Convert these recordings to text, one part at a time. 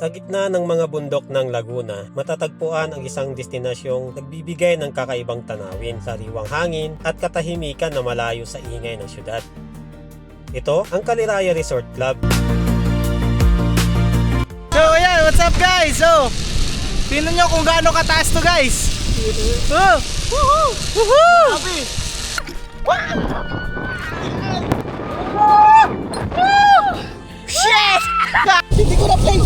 Sa gitna ng mga bundok ng Laguna, matatagpuan ang isang destinasyong nagbibigay ng kakaibang tanawin, sariwang hangin at katahimikan na malayo sa ingay ng syudad. Ito ang Caliraya Resort Club. So ayan, what's up guys? So, tingnan nyo kung gaano kataas to guys. Oh! Woohoo! Woohoo! Shit! Hindi ko na play!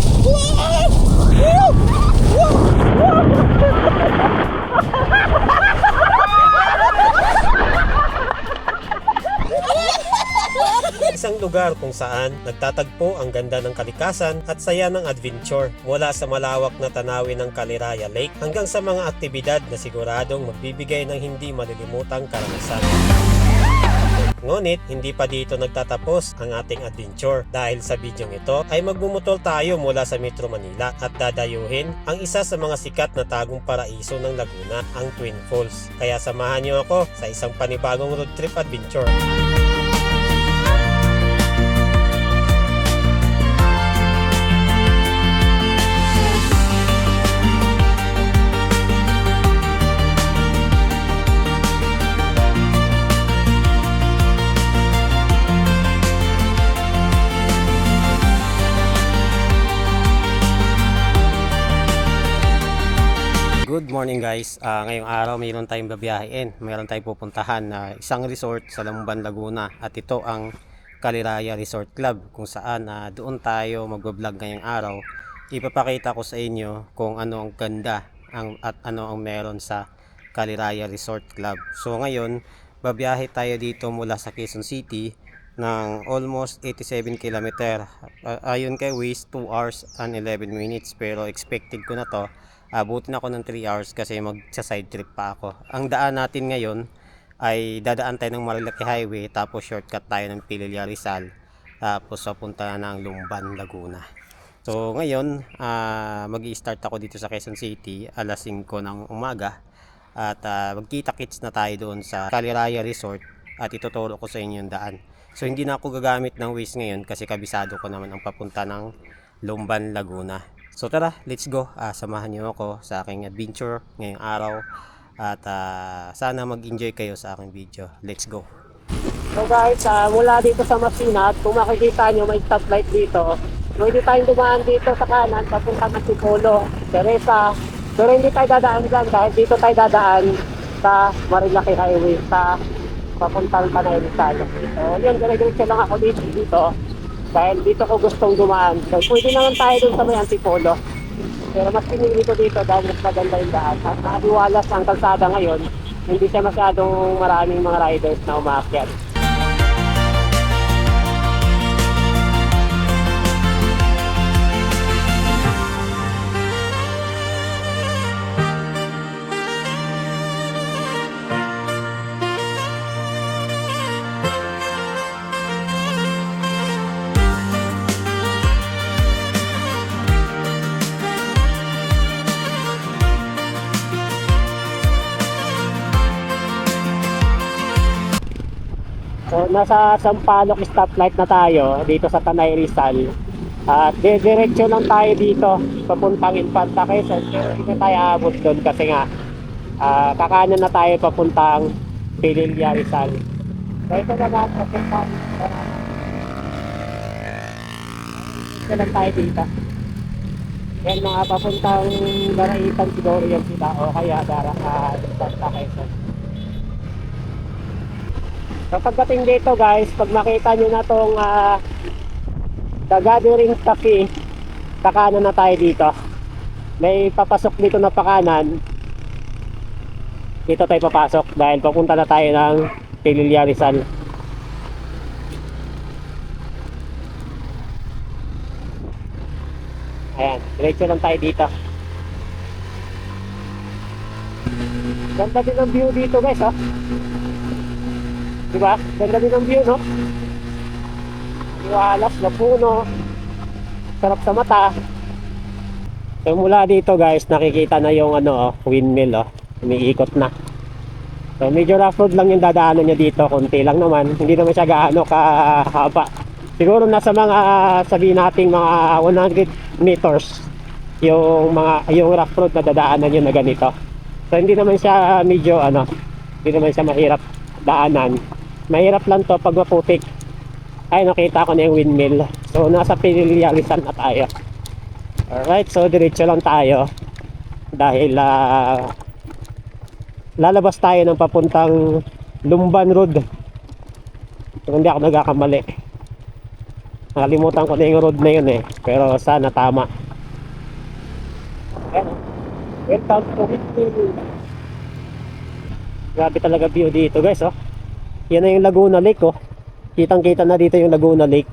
Isang lugar kung saan nagtatagpo ang ganda ng kalikasan at saya ng adventure mula sa malawak na tanawin ng Caliraya Lake hanggang sa mga aktibidad na siguradong magbibigay ng hindi malilimutang karanasan. Ngunit hindi pa dito nagtatapos ang ating adventure dahil sa bidyong ito ay magbumutol tayo mula sa Metro Manila at dadayuhin ang isa sa mga sikat na tagong paraiso ng Laguna, ang Twin Falls. Kaya samahan niyo ako sa isang panibagong road trip adventure. Good morning guys, ngayong araw mayroon tayong babiyahin, mayroon tayong pupuntahan na isang resort sa Lamban, Laguna at ito ang Caliraya Resort Club kung saan doon tayo magbablog ngayong araw. Ipapakita ko sa inyo kung ano ang ganda at ano ang meron sa Caliraya Resort Club. So ngayon, babiyahe tayo dito mula sa Quezon City ng almost 87 km. Ayon kay Waze, 2 hours and 11 minutes pero expected ko na to. Abutin ako ng 3 hours kasi magsa-side trip pa ako. Ang daan natin ngayon ay dadaan tayo ng Marilaki Highway tapos shortcut tayo ng Pililla Rizal tapos papunta na ng Lumban, Laguna. So ngayon mag-i-start ako dito sa Quezon City alas 5 ng umaga at magkita-kits na tayo doon sa Caliraya Resort at ituturo ko sa inyo yung daan. So hindi na ako gagamit ng Waze ngayon kasi kabisado ko naman ang papunta ng Lumban, Laguna. So tara, let's go. Samahan niyo ako sa aking adventure ngayong araw at sana mag-enjoy kayo sa aking video. Let's go. So guys, mula dito sa Masinat, kung makikita nyo may stoplight dito, pwede tayong dumaan dito sa kanan papunta ng Tipolo, Teresa. Pero hindi tayo dadaan dyan dahil dito tayo dadaan sa Marilaki Highway sa papuntang Tanay Rizal. So yun, dire-diretso lang ako dito. Dahil dito ko gustong dumaan. So pwede naman tayo dun sa may Antipolo. Pero mas pinili ko dito dahil mas maganda yung daan. At nakaliwalas ang kalsada ngayon, hindi siya masyadong maraming mga riders na umaakyat. So nasa Sampaloc stoplight na tayo dito sa Tanay Rizal. At diretso lang tayo dito papuntang Infanta Quezon. Pero hindi tayo aabot doon kasi nga kakanan na tayo papuntang Pililla Rizal. So ito na lang papuntang ito lang tayo dito. Yan mga papuntang Daraitan siguro yan sila o kaya Infanta Quezon. So pagdating dito guys, pag makita nyo na tong The Gathering Cafe, kakanan na tayo dito. May papasok dito na pakanan. Dito tayo papasok dahil papunta na tayo ng Pililla Rizal. Ayan, diretso lang tayo dito. Ganda din ang view dito guys, oh. Diba? Ganda din ang view, no? Iwalas na puno. Sarap sa mata. So mula dito guys, nakikita na yung windmill, oh. Umiikot na. So medyo rough road lang yung dadaanan niya dito. Konti lang naman. Hindi naman siya gaano kahaba. Siguro nasa mga sabihin nating mga 100 meters. yung rough road na dadaanan yun na ganito. So hindi naman siya medyo hindi naman siya mahirap daanan. Mahirap lang to pag maputik. Ay, nakita ko na yung windmill. So nasa Pililya Rizal na tayo. Alright, so diretso lang tayo dahil lalabas tayo ng papuntang Lumban Road. Kung hindi ako nagkakamali. Nakalimutan ko na yung road na yun pero sana tama. Welcome to Windmill. Grabe talaga view dito guys, oh. Yan na yung Laguna Lake, oh. Kitang kita na dito yung Laguna Lake.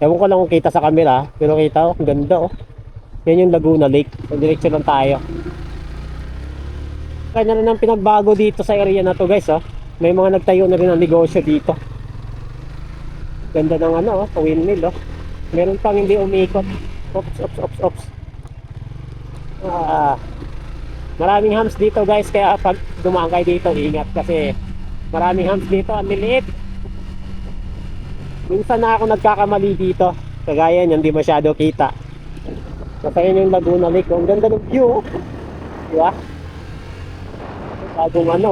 Ewan ko lang kung kita sa camera, pero kita, oh, ganda, oh. Yan yung Laguna Lake. So, diretso lang tayo. Kanya na ng pinagbago dito sa area na to guys, oh. May mga nagtayo na rin ng negosyo dito. Ganda ng windmill, oh. Meron pang hindi umiikot. Ops. Maraming hams dito guys, kaya pag dumaan kayo dito, ingat kasi maraming hams dito, ang liliit. Minsan na ako nagkakamali dito, kagaya niyan, hindi masyado kita. Kasi yun yung Laguna Lake, ang ganda ng view, diba?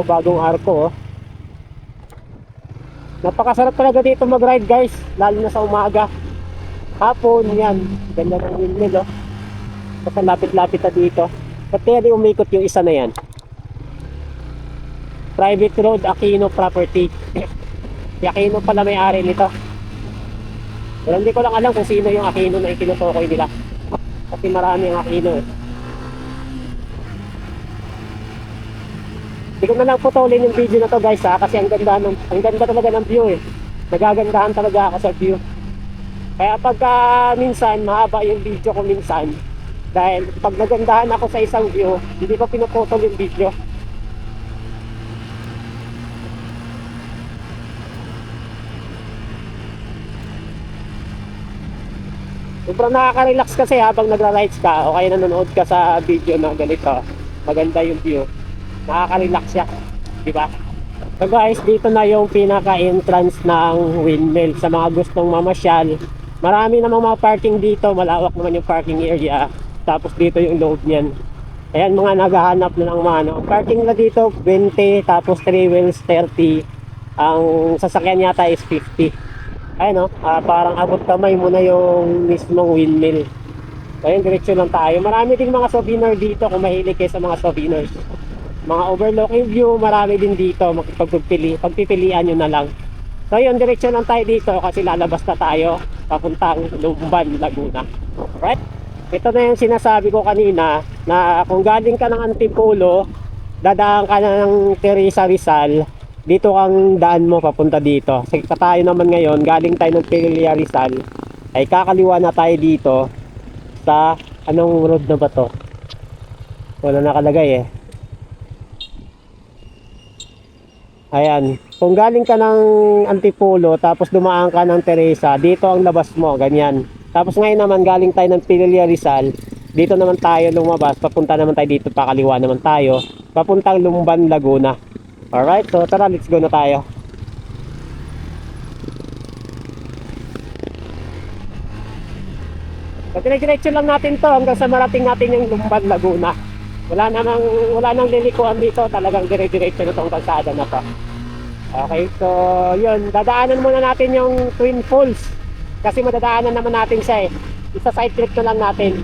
Bagong arko, oh. Napakasarap talaga dito mag-ride guys, lalo na sa umaga. Hapon yan, ganda ng windmill, oh. Kasi lapit-lapit na dito. Ba't kaya di umikot yung isa na yan? Private road, Aquino property. Si Aquino pala may-ari nito. Pero hindi ko lang alam kung sino yung Aquino na ikinutukoy nila. Kasi marami ang Aquino, eh. Hindi ko na lang putulin yung video na to guys, kasi ang ganda talaga ng view, eh. Nagagandahan talaga ako sa view. Kaya pagka minsan mahaba yung video ko minsan, dahil pag nagandahan ako sa isang view, hindi ko pinuputol yung video. Sobrang nakaka-relax kasi habang nagra-rides ka o kaya nanonood ka sa video na ganito, maganda yung view, nakaka-relax siya, di ba? So guys, dito na yung pinaka-entrance ng windmill. Sa mga gustong mamasyal, marami namang mga parking dito, malawak naman yung parking area. Tapos dito yung loob niyan. Ayan, mga naghahanap na ng mga parking na dito 20, tapos 3 wheels 30. Ang sasakyan yata is 50. Ayun, parang abot kamay mo na yung mismong windmill. So ayun, diretso lang tayo. Marami din mga souvenir dito kung mahilig kayo sa mga souvenirs. Mga overlooking view, marami din dito. Pagpipilian nyo na lang. So yun, diretso lang tayo dito kasi lalabas na tayo papuntang Lumban, Laguna. Alright? Ito na yung sinasabi ko kanina na kung galing ka ng Antipolo, dadaan ka na ng Teresa Rizal, dito kang daan mo papunta dito. Kasi tayo naman ngayon, galing tayo ng Pililya Rizal, ay kakaliwa na tayo dito sa anong road na ba to? Wala nakalagay, eh. Ayan, kung galing ka ng Antipolo tapos dumaan ka ng Teresa, dito ang labas mo, ganyan. Tapos ngayon naman galing tayo ng Pililya Rizal, dito naman tayo lumabas, papunta naman tayo dito, pakaliwa naman tayo, papuntang Lumban, Laguna. Alright, so tara, let's go na tayo. So dire-diretso lang natin to hanggang sa marating natin yung Lumban, Laguna. Wala nang lilikuan dito, talagang dire-diretso na tong kalsada na to. Okay, so yun, dadaanan muna natin yung Twin Falls. Kasi madadaanan naman natin siya, eh. Isa side trip na lang natin.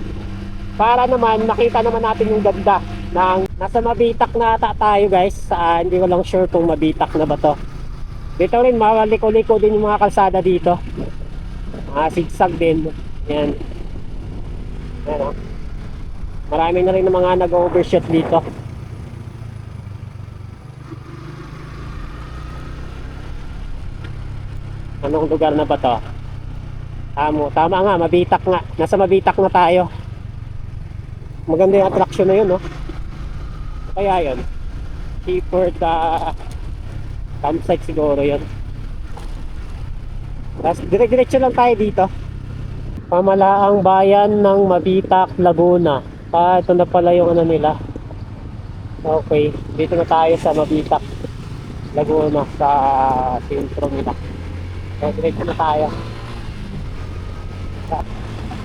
Para naman makita naman natin yung ganda ng nasa Mabitak na tayo guys. Hindi ko lang sure kung Mabitak na ba to. Dito rin maliko-liko din yung mga kalsada dito. Sigsag din. Yan. Yan, oh. Marami na rin ng mga nag-overshoot dito. Anong lugar na ba to? Tama nga, Mabitak nga. Nasa Mabitak na tayo. Maganda yung attraction na yun, no? Kaya yun, cheaper the campsite siguro yun. Tapos dire-diretso lang tayo dito. Pamalaang bayan ng Mabitak, Laguna. Ito na pala yung ano nila. Okay, dito na tayo sa Mabitak, Laguna, sa sentro nila. So diretso na tayo.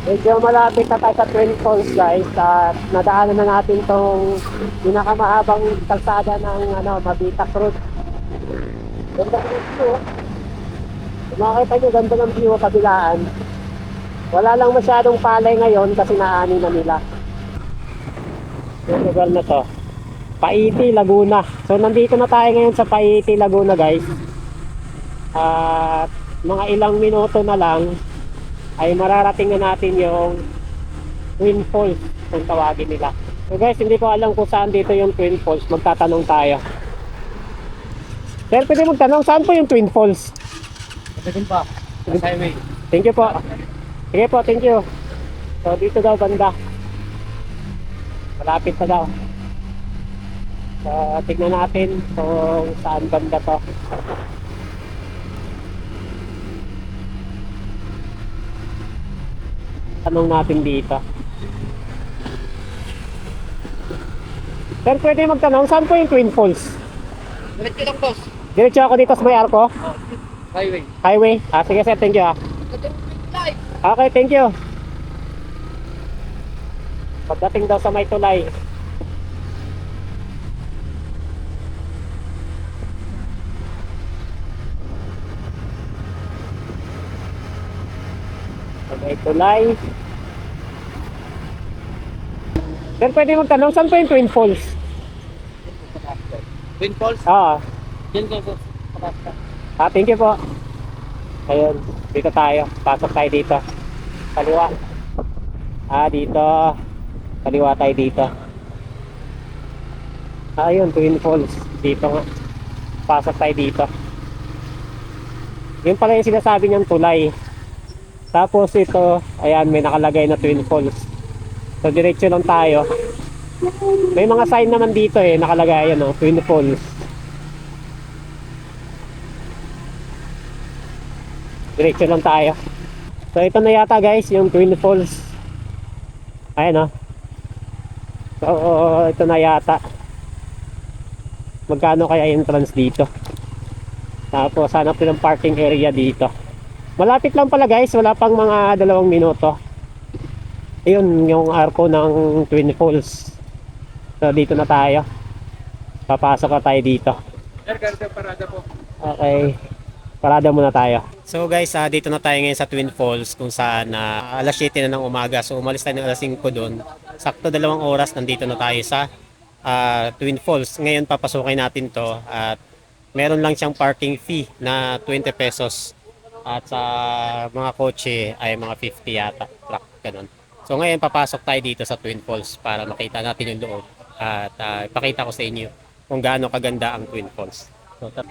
Medyo malapit na tayo sa Twin Falls guys at nadaanan na natin tong pinakamahabang kalsada ng Mabita Road. Ganda ng view. Kung makikita nyo, ganda ng view kabilaan. Wala lang masyadong palay ngayon kasi naani na nila. Yung lugar na to, Paiti, Laguna. So nandito na tayo ngayon sa Paiti, Laguna guys. At mga ilang minuto na lang ay mararating na natin yung Twin Falls kung tawagin nila. So guys, hindi ko alam kung saan dito yung Twin Falls. Magtatanong tayo. Sir, pwede magtanong saan po yung Twin Falls? Pwede pa. Sa highway. Thank you po. Sige po, thank you. So dito daw banda. Malapit na daw. So tignan natin kung saan banda to. Tanong natin dito. Sir, pwede magtanong saan po yung Twin Falls? Diretso lang, boss. Diretso ako dito sa may arko? Highway. Highway? Sige sir, thank you Okay, thank you. Pagdating daw sa may tulay. Sa may tulay. Sir, pwede magtanong saan po yung Twin Falls? Twin Falls. Diyan ka, boss. Thank you po. Ayun, dito tayo. Pasok tayo dito. Kaliwa. Dito. Kaliwa tayo dito. Ayun, Twin Falls. Dito nga. Pasok tayo dito. Yun pala yung sinasabi niyang tulay. Tapos ito, ayan, may nakalagay na Twin Falls. So, diretso lang tayo. May mga sign naman dito nakalagay, Twin Falls. Diretso lang tayo. So ito na yata guys yung Twin Falls. Ayan So ito na yata. Magkano kaya entrance dito? Tapos hanap ng parking area dito. Malapit lang pala guys, wala pang mga 2 minuto. Ayun yung arko ng Twin Falls. So dito na tayo. Papasok na tayo dito. Parada po. Okay. Parada muna tayo. So guys, dito na tayo ngayon sa Twin Falls kung saan alas 7 na ng umaga. So umalis tayo ng alas 5 doon. Sakto 2 oras nandito na tayo sa Twin Falls. Ngayon papasukin natin to at meron lang siyang parking fee na 20 pesos. At sa mga kotse ay mga 50 yata. Truck, ganun. So ngayon papasok tayo dito sa Twin Falls para makita natin yung loob. At ipakita ko sa inyo kung gaano kaganda ang Twin Falls.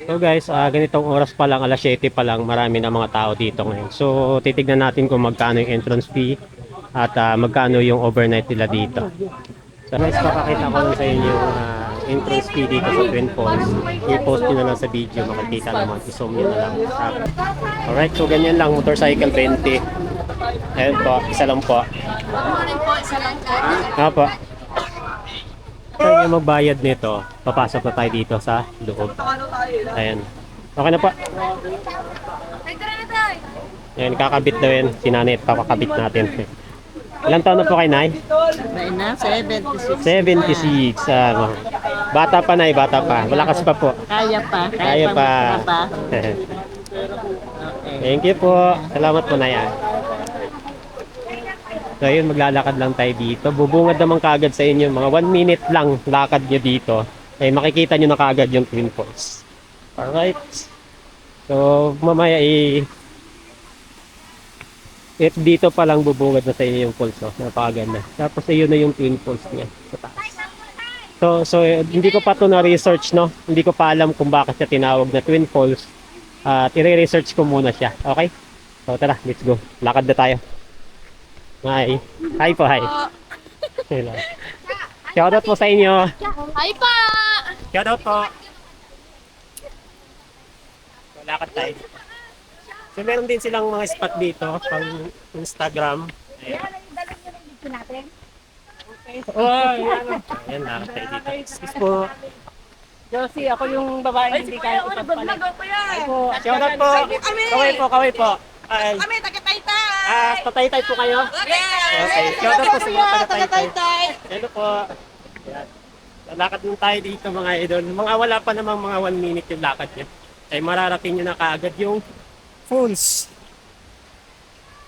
So guys, ganitong oras pa lang, alas 7 pa lang, marami na mga tao dito ngayon. So titignan natin kung magkano yung entrance fee at magkano yung overnight nila dito. So guys, papakita ko lang sa inyo yung entrance fee dito sa Twin Falls. I-post nyo na lang sa video, makikita naman, i-zoom nyo na lang. Alright, so ganyan lang, motorcycle 20. Ayan po, isa lang po. Nga po. So yung magbayad nito, papasok na tayo dito sa loob. Ayan. Okay na po. Ayan, kakabit daw yan. Si nanay, papakabit natin. Ilang taon na po kayo, Nay? May na, 76. 76. Bata pa, Nay, bata pa. Malakas pa po. Kaya pa. Kaya pa. Thank you po. Salamat po, Nay. So yun, maglalakad lang tayo dito. Bubungad naman kagad sa inyo. Mga 1 minute lang lakad nyo dito. Ay makikita nyo na kagad yung Twin Falls. Alright. So mamaya dito pa lang bubungad na sa inyo yung falls. Napakaganda. Tapos ayun na yung Twin Falls niya sa taas. So hindi ko pa to na-research, no? Hindi ko pa alam kung bakit siya tinawag na Twin Falls. At i-research ko muna siya. Okay? So tara, let's go. Lakad na tayo. Hi. Hi po, hi. Hello. Shoutout po sa inyo. Hi pa! Shoutout po. So, lakad tayo. So, meron din silang mga spot dito pang Instagram. Ayan. Oh, ayan, lakad tayo dito. Excuse po. Josie, ako yung babae hindi kaya ipagpalit. Shoutout po. Kaway po, kaway po. Hi. Kami, taga-taytay! Tataytay po kayo? Okay. Shout out po sa mga taga-Taytay. Hello po. Ayan. Lalakad din tayo dito mga idol. Mga wala pa namang mga 1 minute yung lakad niya. Ay mararating nyo na kaagad yung falls.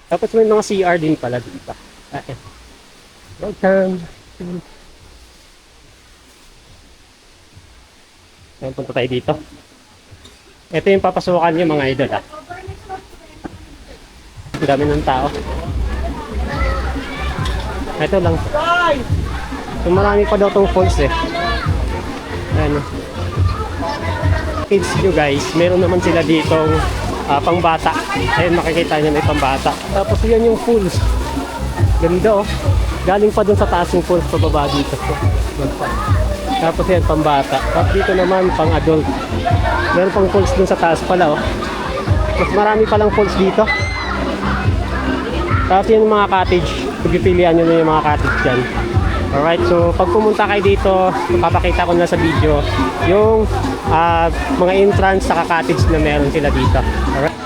Tapos may mga CR din pala dito. Okay. Welcome. Ayan, punta tayo dito. Ito yung papasukan nyo mga idol ah. Ang dami ng tao. Ito lang. So marami pa daw tong falls eh. Ayan. Kids nyo guys, meron naman sila ditong pangbata. Ayun makikita nyo may pambata. Tapos yan yung falls. Ganda oh. Galing pa dun sa taas yung falls pababa dito. Tapos yan pambata. Tapos dito naman pang adult. Meron pang falls dun sa taas pala oh. Mas marami palang falls dito. Tapos yan yung mga cottage. Pagpipilian nyo na yung mga cottage dyan. Alright, so pag pumunta kayo dito, papakita ko na sa video yung mga entrance sa cottage na meron sila dito. Alright.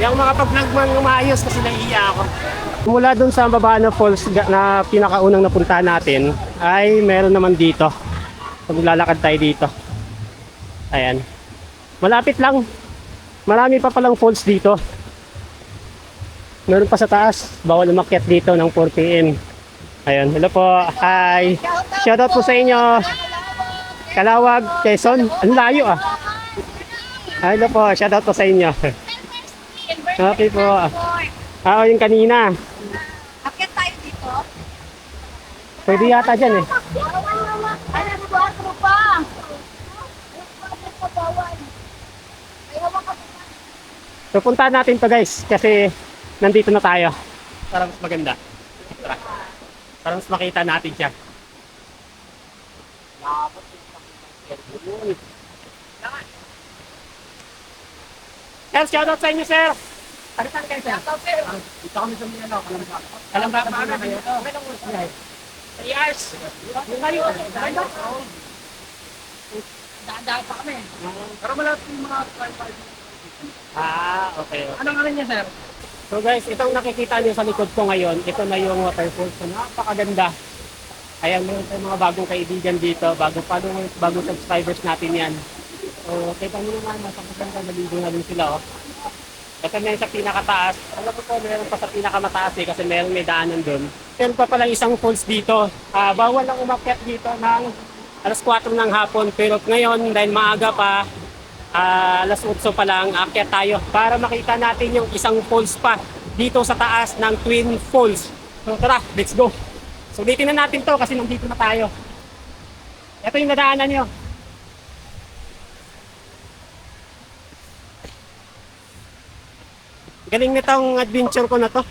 Yung mga pag-vlog man umayos kasi naiiya ako. Mula dun sa baba na falls na pinakaunang napuntahan natin ay meron naman dito. So, maglalakad tayo dito. Ayan. Malapit lang. Marami pa palang falls dito. Meron pa sa taas. Bawal umakyat dito ng 4 PM. Ayan. Hello po. Hi. Shoutout po sa inyo. Kalawag, Quezon. Ang layo ah. Hello po. Shoutout po sa inyo. Okay po. Yung kanina. Akit tayo dito. Pwede yata dyan eh. Bawal naman. Ano, 4 pa. 4 pa bawal. Ayaw mo kasi. So puntahan natin to guys kasi nandito na tayo. Para mas maganda. Tara. Para mas makita natin siya. Sir, shoutout sa inyo sir. Ano saan kayo sir? Dito kami sa Mindanao. Kalamba na kayo. Okay lang mo sir. 3 hours. Yung kayo. Daan pa kami. Pero malapit yung mga okay. Anong ano niya, sir? So guys, itong nakikita niyo sa likod ko ngayon, ito na yung waterfall. So napakaganda. Ayan, meron tayong mga bagong kaibigan dito, bagong followers, bagong subscribers natin yan. So kita niyo naman, nasa maganda naligo na din sila oh. Ito na yung sa pinakataas. Alam ko po, meron pa sa pinakamataas eh, kasi meron may daanan doon. Meron pa palang isang falls dito. Bawal lang umakyat dito ng alas 4 ng hapon. Pero ngayon, dahil maaga pa, alas 8 pa lang, akyat tayo para makita natin yung isang falls pa dito sa taas ng Twin Falls. So tara, let's go. So ulitin na natin to kasi nandito na tayo. Ito yung nadaanan nyo. Galing nitong adventure ko na to.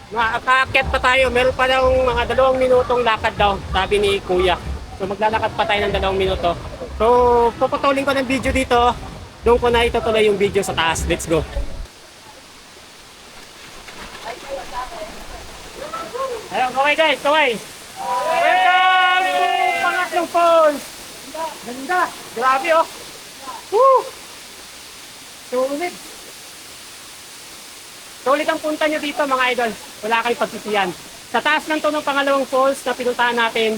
Makaakyat pa tayo. Meron pa daw mga 2 minutong lakad daw, sabi ni Kuya. So maglalakad pa tayo ng 2 minuto. So puputulin ko ng video dito. Doon ko na itutuloy yung video sa taas. Let's go. Ayun, okay guys, okay. Welcome to Pangatlong Falls. Ganda. Grabe oh. Woo! Sulit. Sulit ang punta nyo dito mga idol. Wala kayong pagsisiyan. Sa taas ng to ng pangalawang falls na pinuntahan natin,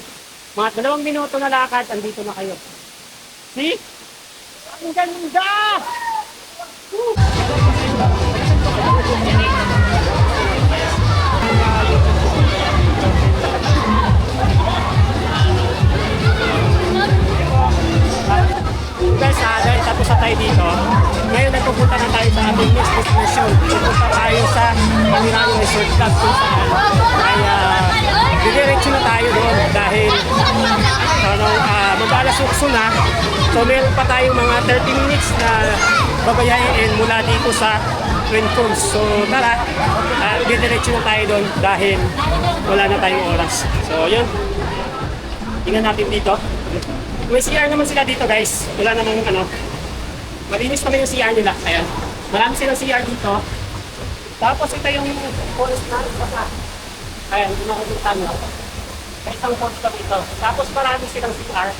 mga 2 minuto na lakad, andito na kayo. See? Ang ganda! Woo! Guys, dahil tapos na tayo dito, ngayon nagpupunta na tayo sa ating next destination. Pupunta tayo sa Panirano Resort Club kung saan ay didiretso na tayo doon dahil mag-alas 8 na So meron pa tayong mga 30 minutes na babayahin mula dito sa Twin Falls. So tara, didiretso na tayo doon dahil wala na tayong oras. So yun, tingnan natin dito. May CR naman sila dito guys. Wala namang malinis naman yung CR nila. Ayan, marami silang CR dito. Tapos ito yung falls na isa. Ayan, kung makikita nyo. May isang falls pa dito. Tapos marami silang CR.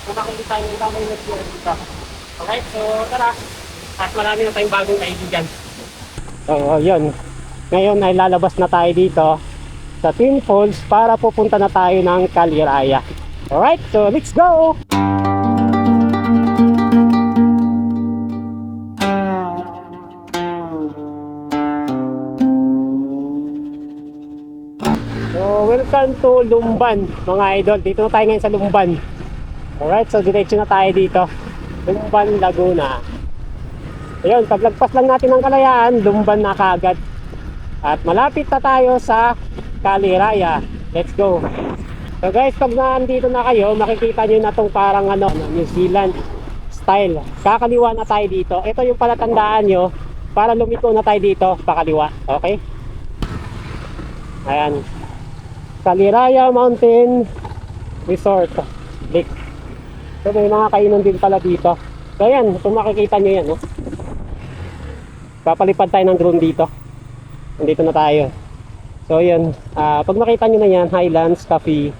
Kung makikita nyo, damay na CR dito. Okay, so tara. At marami na tayong bagong kaibigan. So yun. Ngayon ay lalabas na tayo dito sa Twin Falls para pupunta na tayo ng Caliraya. Alright, so let's go! So welcome to Lumban mga idol. Dito na tayo ngayon sa Lumban. Alright, so diretso na tayo dito. Lumban, Laguna. Ayun, paglagpas lang natin ng Kalayaan, Lumban na kaagad. At malapit na tayo sa Caliraya. Let's go. So guys, pag nandito na kayo, makikita nyo na tong parang New Zealand style. Kakaliwa na tayo dito. Ito yung palatandaan nyo para lumiko na tayo dito, pakaliwa. Okay? Ayan. Caliraya Mountain Resort Lake. So may mga kainan din pala dito. So ayan, kung makikita nyo yan. Papalipad tayo ng drone dito. Nandito na tayo. So yun, pag makita nyo na yan, Highlands Cafe.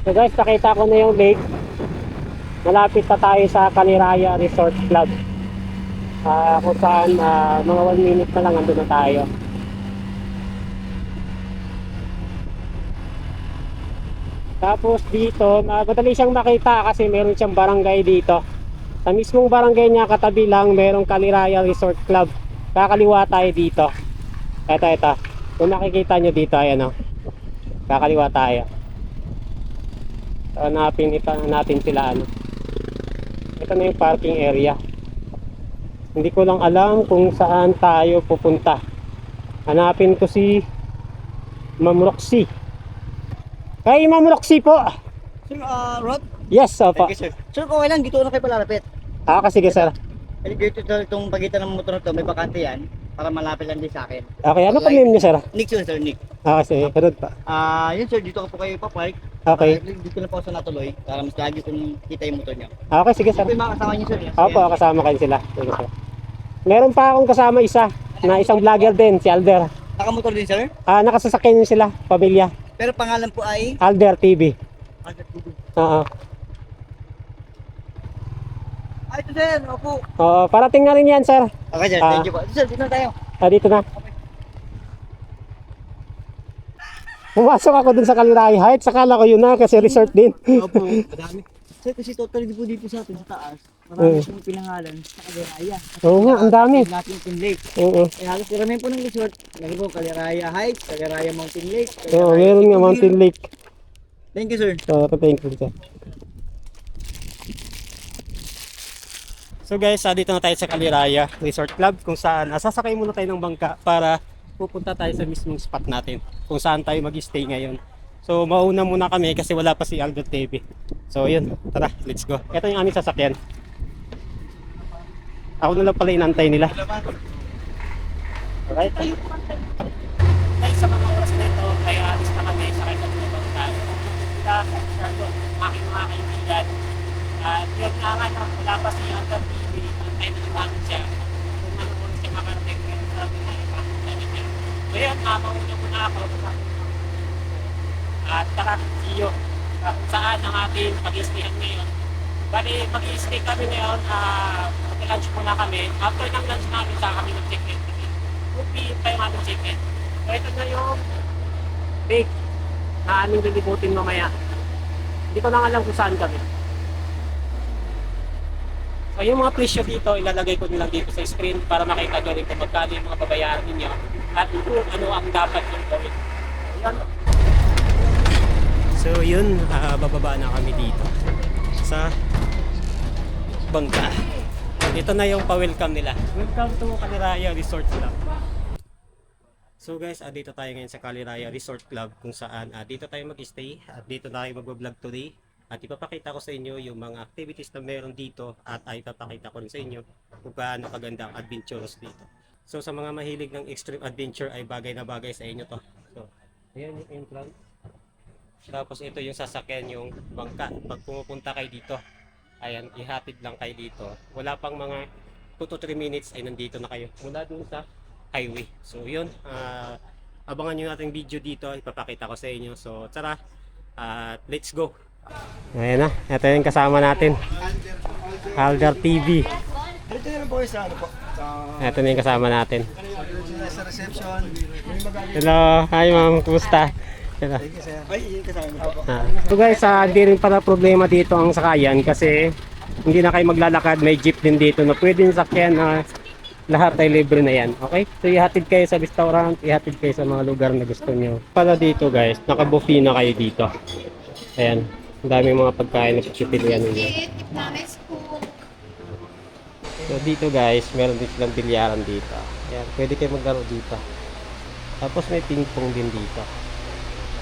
So guys, nakita ko na yung lake. Malapit na tayo sa Caliraya Resort Club. Kung saan mga 1 minute na lang andun na tayo. Tapos dito, madali siyang makita kasi meron siyang barangay dito. Sa mismong barangay niya, katabi lang, merong Caliraya Resort Club. Kakaliwa tayo dito. Ito. Kung nakikita nyo dito, ayan o. Kakaliwa tayo. Hanapin natin sila Ito na yung parking area. Hindi ko lang alam kung saan tayo pupunta. Hanapin ko si Ma'am Roxy. Hey Ma'am Roxy po. Sir, Rod? Yes, opo. Thank you, sir. Sir, kung kailan, dito na kayo palalapit. Sige sir. Dito itong pagitan ng motor na to, may bakante yan. Para malapit lang din sa akin. Okay, ano pa name niyo sir? Nick yun, sir, Nick. Kasi sunod pa. Yun, sir, dito ko po kayo pa-park. Okay. Dito na po ako sa natuloy. Para mas lagi kong kita yung motor niyo. Okay, sige sir. Ito yung mga kasama niyo, sir. Opo, kasama kayo sila. Sige sir. Meron pa akong kasama isa na isang vlogger din, si Alder. Nakamotor din, sir? Nakasasakyan sila, pamilya. Pero pangalan po ay? Alder TV. Oo. Ito, sir. Opo. Oo, parating na rin yan sir. Okay, sir. Thank you po. Sir, dito na tayo. Dito na. Pumasok ako dun sa Caliraya Heights. Sakala ko yun na kasi resort din. Opo. Madami. Sir, kasi totally po dito sa atin sa taas. Marami pong pinangalan sa Caliraya. Oo nga, ang dami. Natin Mountain Lake. Oo. Halos karamihan po ng resort. Lagi po Caliraya Heights, Caliraya Mountain Lake. Oo, meron nga Mountain Lake. Thank you, sir. Thank you sir. So guys, dito na tayo sa Caliraya Resort Club kung saan sasakay muna tayo ng bangka para pupunta tayo sa mismong spot natin kung saan tayo mag-stay ngayon. So mauna muna kami kasi wala pa si Aldo TV. So yun, tara, let's go. Ito yung aming sasakyan. Ako na lang pala inantay nila. Alright. mauna muna ako. At tara, see you. Kung saan ang ating pag-i-stayhan ngayon. Bali, mag-i-stay kami ngayon. Mag-lunch muna kami. After ng lunch namin, saan kami mag-check-in. 2 p.m. pa yung ating check-in. So ito na yung bake na aming lilibutin mamaya. Hindi ko lang alam kung saan kami. So yung mga presyo dito, ilalagay ko nilang dito sa screen para makita nyo rin kung magkano yung mga babayaran ninyo at kung ano ang dapat yung gawin. Ayan. So yun, bababa na kami dito sa bangka. Dito na yung pa-welcome nila. Welcome to Caliraya Resort Club. So guys, dito tayo ngayon sa Caliraya Resort Club kung saan dito tayo mag-stay at dito tayo mag-vlog today. At ipapakita ko sa inyo yung mga activities na meron dito at ipapakita ko rin sa inyo kung gaano kaganda ang adventurous dito. So sa mga mahilig ng extreme adventure ay bagay na bagay sa inyo to. So, ayan yung entrance. Tapos ito yung sasakyan yung bangka. Pag pumupunta kayo dito, ayan, ihatid lang kayo dito. Wala pang mga 2 to 3 minutes ay nandito na kayo mula dun sa highway. So yun, abangan nyo natin video dito, ipapakita ko sa inyo. So tara, let's go! Ayan na, ito yung kasama natin. Alder TV. Dito na lang po sa ano po. Ito na yung kasama natin. Sa reception. Hello, hi ma'am, kumusta? Hello. Ay, kasama po. So guys, hindi rin pala problema dito ang sakayan kasi hindi na kayo maglalakad, may jeep din dito na pwedeng sakyan na lahat ay libre na yan. Okay? So ihatid kayo sa restaurant, ihatid kayo sa mga lugar na gusto nyo. Pala dito guys, naka-buffet na kayo dito. Ayan. Ang daming mga pagkain na pagpipilian ninyo. So dito guys, meron din silang bilyaran dito. Ayan, pwede kayo maglaro dito. Tapos may ping pong din dito.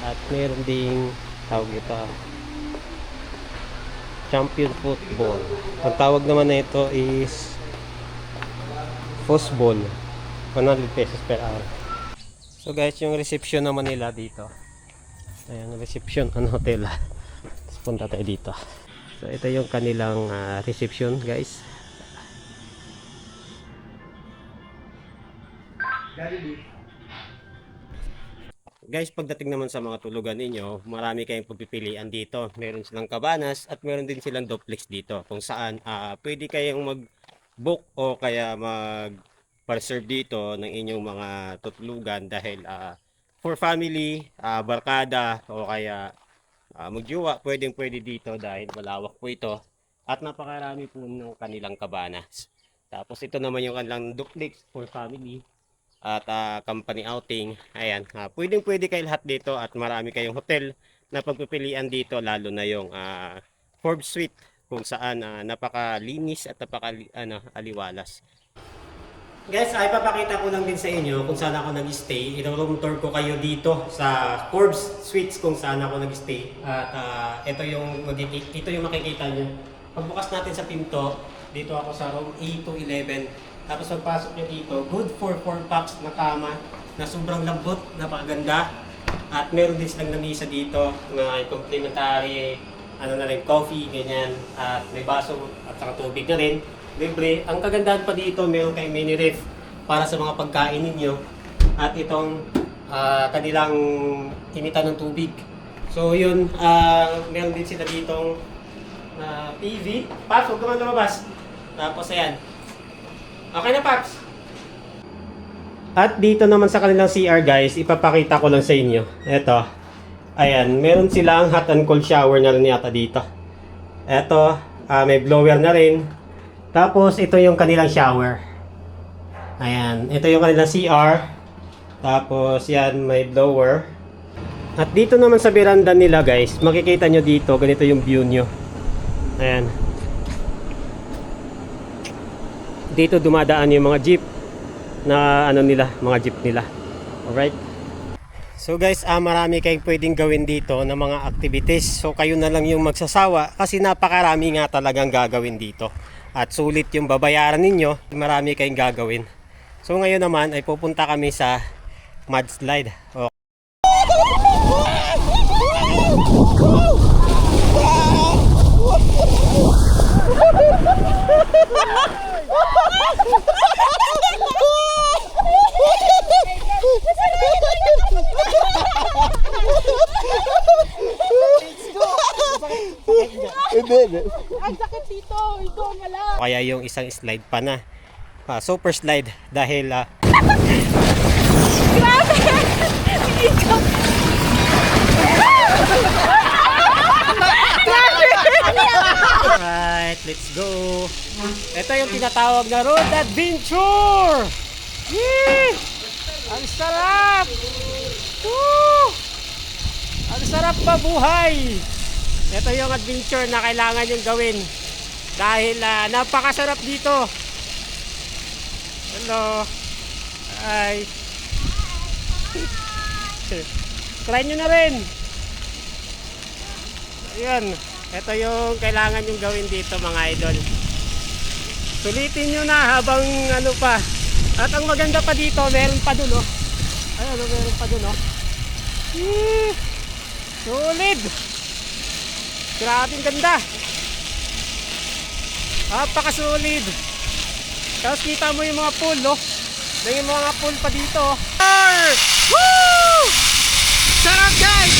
At meron ding tawag ito, champion football. Ang tawag naman na ito is football. 100 pesos per hour. So guys, yung reception naman nila dito. Ayan, reception ng hotel. Punta tayo dito. So ito yung kanilang reception guys. Guys, pagdating naman sa mga tulugan ninyo, marami kayong pagpipilian dito. Meron silang cabanas at meron din silang duplex dito kung saan pwede kayong mag-book o kaya mag-reserve dito ng inyong mga tutulugan dahil for family, barkada o kaya magjowa, pwede dito dahil malawak po ito at napakarami po ng kanilang cabanas. Tapos ito naman yung kanilang duplex for family at company outing. Ayan, pwede kayo lahat dito at marami kayong hotel na pagpipilian dito, lalo na yung Forbes Suite kung saan napakalinis at aliwalas. Guys, ay papakita ko lang din sa inyo kung saan ako nag-stay. I-room tour ko kayo dito sa Forbes Suites kung saan ako nag-stay. At ito yung makikita nyo. Pagbukas natin sa pinto, dito ako sa room A211. Tapos pagpasok nyo dito, good for 4 packs na kama na sobrang lambot, napakaganda. At meron din silang lamisa dito na complimentary coffee, ganyan. At may baso at saka tubig na rin. Libre. Ang kagandahan pa dito, meron kayong mini ref para sa mga pagkain ninyo at itong kanilang initan ng tubig. So yun, meron din sila ditong TV. Paps, huwag naman lumabas. Tapos ayan. Okay na, Paps. At dito naman sa kanilang CR guys, ipapakita ko lang sa inyo. Ito. Ayan, meron silang hot and cold shower na rin yata dito. Ito, may blower na rin. Tapos, ito yung kanilang shower. Ayan. Ito yung kanilang CR. Tapos, yan, may blower. At dito naman sa veranda nila, guys, makikita nyo dito, ganito yung view nyo. Ayan. Dito dumadaan yung mga jeep na mga jeep nila. Alright? So guys, marami kayong pwedeng gawin dito na mga activities. So, kayo na lang yung magsasawa kasi napakarami nga talagang gagawin dito. At sulit yung babayaran ninyo, marami kayong gagawin. So ngayon naman ay pupunta kami sa mudslide. Ang sakit dito. Ito wala. Kaya yung isang slide pa na. Super slide dahil Grabe! Alright, let's go. Ito yung tinatawag na road adventure. Yee! Ang sarap! Woo! Ang sarap mabuhay. Ito yung adventure na kailangan yung gawin dahil napakasarap dito. Hello. Hi. Try nyo na rin. Ayan. Ito yung kailangan yung gawin dito mga idol. Sulitin nyo na habang ano pa. At ang maganda pa dito, meron pa dun oh. Ayan oh, meron pa dun oh. Solid. Grabing ganda. Napaka-solid. Tapos kita mo yung mga pool oh. May mga pool pa dito oh. Woo! Sarap guys!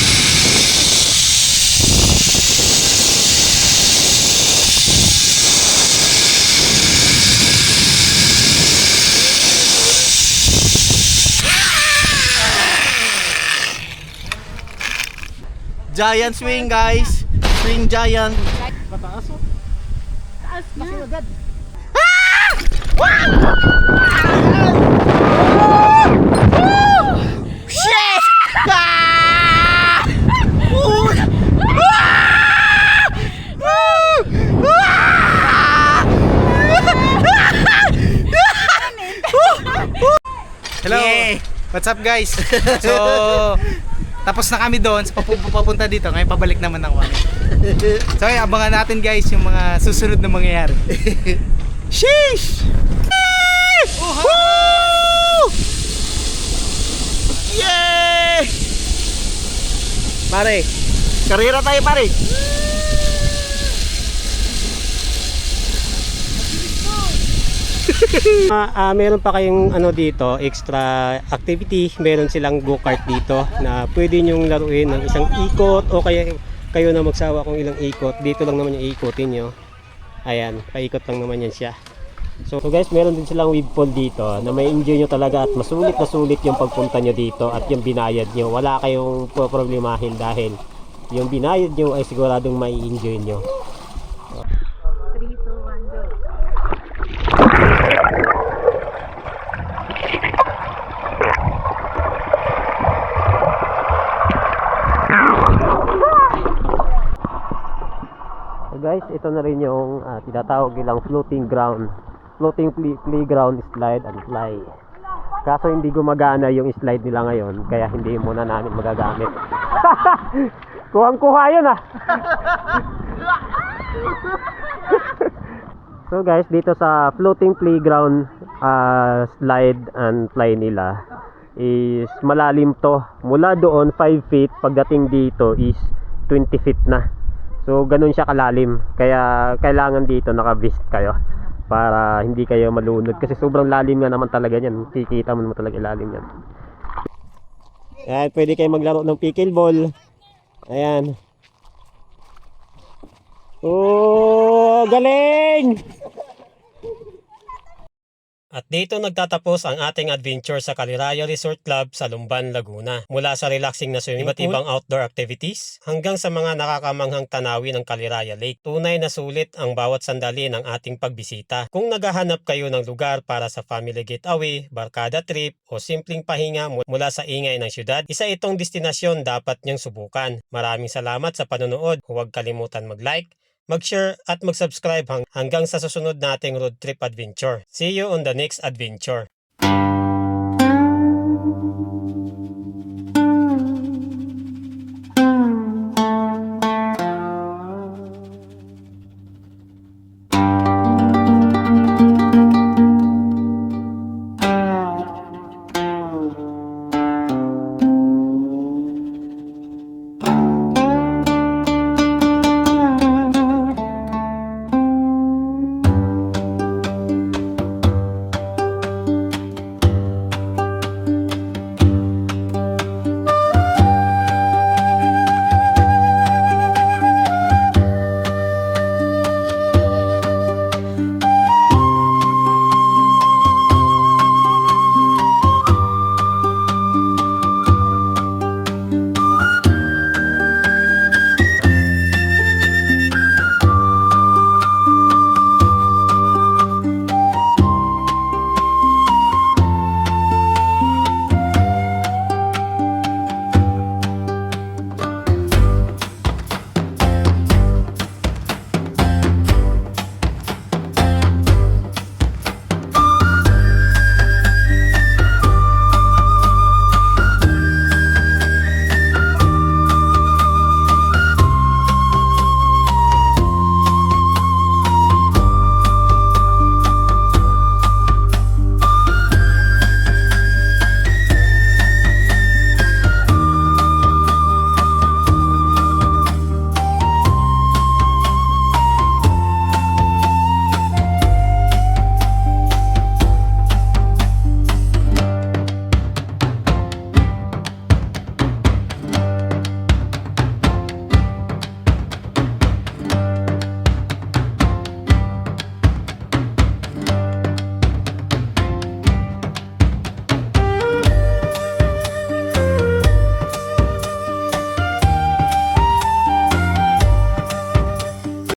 Giant swing guys. Swing giant. Mataas oh. Taas na. Agad. Shit! Ah! Ooh! Ah! Woo! Ah! Hello. What's up guys? So, tapos na kami doon. So, papunta dito. Ngayon pabalik naman ako. So, abangan natin guys yung mga susunod na mangyayari. Sheesh! Woo! Yay! Pare, karera tayo pare. Meron pa kayong ano dito, extra activity. Meron silang go-kart dito na pwede nyong laruin ng isang ikot o kaya kayo na magsawa kung ilang ikot. Dito lang naman yung ikotin nyo. Ayan, paikot lang naman yan siya. So guys, meron din silang wave pool dito na may enjoy nyo talaga at masulit na sulit yung pagpunta nyo dito at yung binayad nyo. Wala kayong problemahin dahil yung binayad nyo ay siguradong may enjoy nyo. 3, 2, 1, go. So guys, ito na rin yung tinatawag nilang floating ground. Floating playground, slide and fly. Kaso hindi gumagana yung slide nila ngayon, kaya hindi muna namin magagamit. Kuhang-kuha yun ah! So guys, dito sa floating playground, slide and fly nila is malalim to. Mula doon 5 feet, pagdating dito is 20 feet na. So ganun siya kalalim. Kaya kailangan dito naka-vest kayo para hindi kayo malunod kasi sobrang lalim nga naman talaga yan. Kikita mo naman talaga ilalim yan. Ayan, pwede kayo maglaro ng pickleball. Ayan. Oh, galing! At dito nagtatapos ang ating adventure sa Caliraya Resort Club sa Lumban, Laguna. Mula sa relaxing na swimming pool, iba't ibang outdoor activities, hanggang sa mga nakakamanghang tanawin ng Caliraya Lake. Tunay na sulit ang bawat sandali ng ating pagbisita. Kung naghahanap kayo ng lugar para sa family getaway, barkada trip, o simpleng pahinga mula sa ingay ng syudad, isa itong destinasyon dapat niyong subukan. Maraming salamat sa panonood. Huwag kalimutan mag-like, mag-share at mag-subscribe hanggang sa susunod nating road trip adventure. See you on the next adventure.